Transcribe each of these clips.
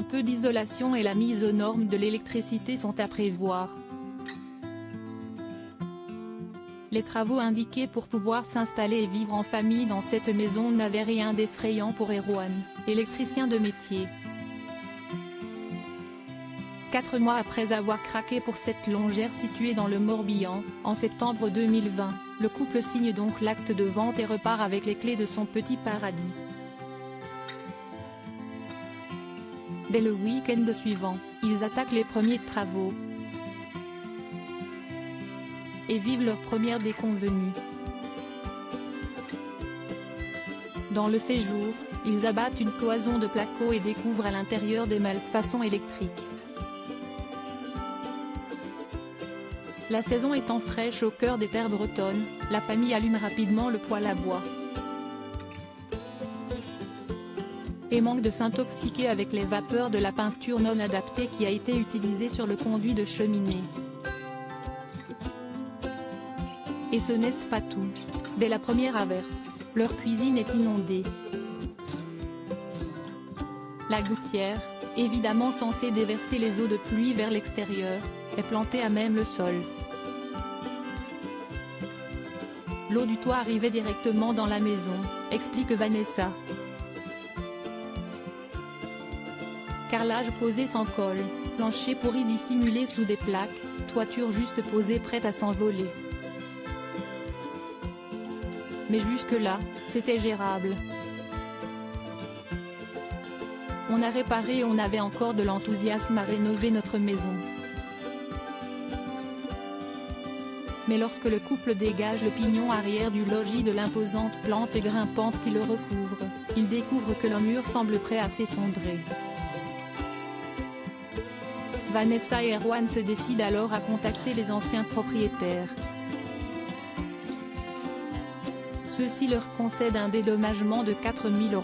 Un peu d'isolation et la mise aux normes de l'électricité sont à prévoir. Les travaux indiqués pour pouvoir s'installer et vivre en famille dans cette maison n'avaient rien d'effrayant pour Erwan, électricien de métier. 4 mois après avoir craqué pour cette longère située dans le Morbihan, en septembre 2020, le couple signe donc l'acte de vente et repart avec les clés de son petit paradis. Dès le week-end suivant, ils attaquent les premiers travaux et vivent leur première déconvenue. Dans le séjour, ils abattent une cloison de placo et découvrent à l'intérieur des malfaçons électriques. La saison étant fraîche au cœur des terres bretonnes, la famille allume rapidement le poêle à bois. Et manque de s'intoxiquer avec les vapeurs de la peinture non adaptée qui a été utilisée sur le conduit de cheminée. Et ce n'est pas tout. Dès la première averse, leur cuisine est inondée. La gouttière, évidemment censée déverser les eaux de pluie vers l'extérieur, est plantée à même le sol. L'eau du toit arrivait directement dans la maison, explique Vanessa. Carrelage posé sans colle, plancher pourri dissimulé sous des plaques, toiture juste posée prête à s'envoler. Mais jusque-là, c'était gérable. On a réparé et on avait encore de l'enthousiasme à rénover notre maison. Mais lorsque le couple dégage le pignon arrière du logis de l'imposante plante grimpante qui le recouvre, il découvre que le mur semble prêt à s'effondrer. Vanessa et Erwan se décident alors à contacter les anciens propriétaires. Ceux-ci leur concèdent un dédommagement de 4 000 €.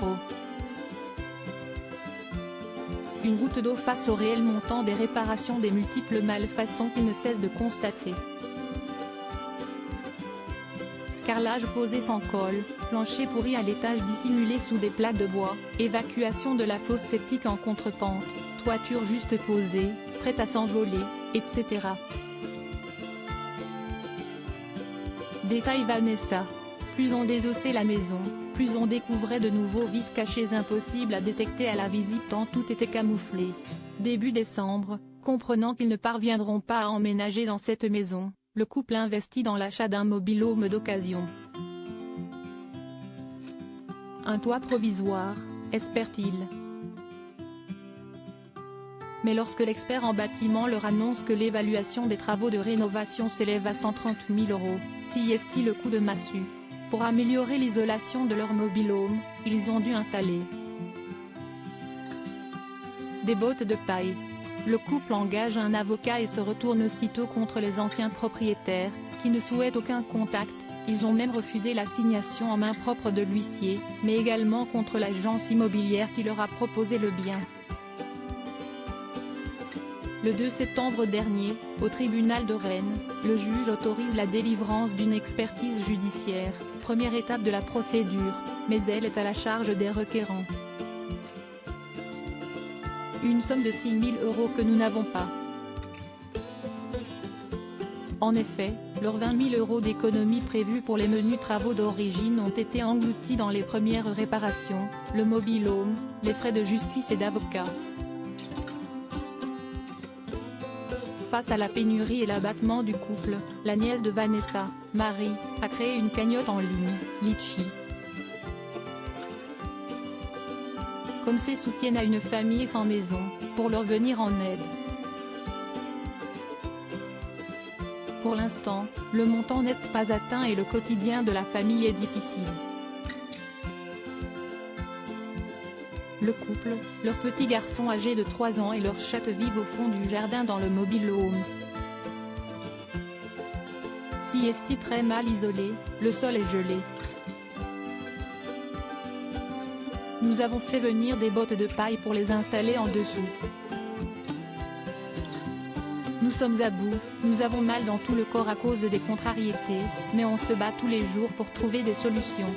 Une goutte d'eau face au réel montant des réparations des multiples malfaçons qu'ils ne cessent de constater. Carrelage posé sans colle, plancher pourri à l'étage dissimulé sous des plaques de bois, évacuation de la fosse septique en contrepente, toiture juste posée, prête à s'envoler, etc. Détaille Vanessa. Plus on désossait la maison, plus on découvrait de nouveaux vices cachés impossibles à détecter à la visite tant tout était camouflé. Début décembre, comprenant qu'ils ne parviendront pas à emménager dans cette maison, le couple investit dans l'achat d'un mobil-home d'occasion. Un toit provisoire, espère-t-il. Mais lorsque l'expert en bâtiment leur annonce que l'évaluation des travaux de rénovation s'élève à 130 000 €, s'y est-il le coup de massue. Pour améliorer l'isolation de leur mobil-home, ils ont dû installer des bottes de paille. Le couple engage un avocat et se retourne aussitôt contre les anciens propriétaires, qui ne souhaitent aucun contact. Ils ont même refusé l'assignation en main propre de l'huissier, mais également contre l'agence immobilière qui leur a proposé le bien. Le 2 septembre dernier, au tribunal de Rennes, le juge autorise la délivrance d'une expertise judiciaire, première étape de la procédure, mais elle est à la charge des requérants. Une somme de 6 000 € que nous n'avons pas. En effet, leurs 20 000 € d'économies prévues pour les menus travaux d'origine ont été engloutis dans les premières réparations, le mobil-home, les frais de justice et d'avocat. Face à la pénurie et l'abattement du couple, la nièce de Vanessa, Marie, a créé une cagnotte en ligne, Litchi. Comme ces soutiennent à une famille sans maison, pour leur venir en aide. Pour l'instant, le montant n'est pas atteint et le quotidien de la famille est difficile. Le couple, leur petit garçon âgé de 3 ans et leur chatte vivent au fond du jardin dans le mobil-home. Si est très mal isolé, le sol est gelé. Nous avons fait venir des bottes de paille pour les installer en dessous. Nous sommes à bout, nous avons mal dans tout le corps à cause des contrariétés, mais on se bat tous les jours pour trouver des solutions.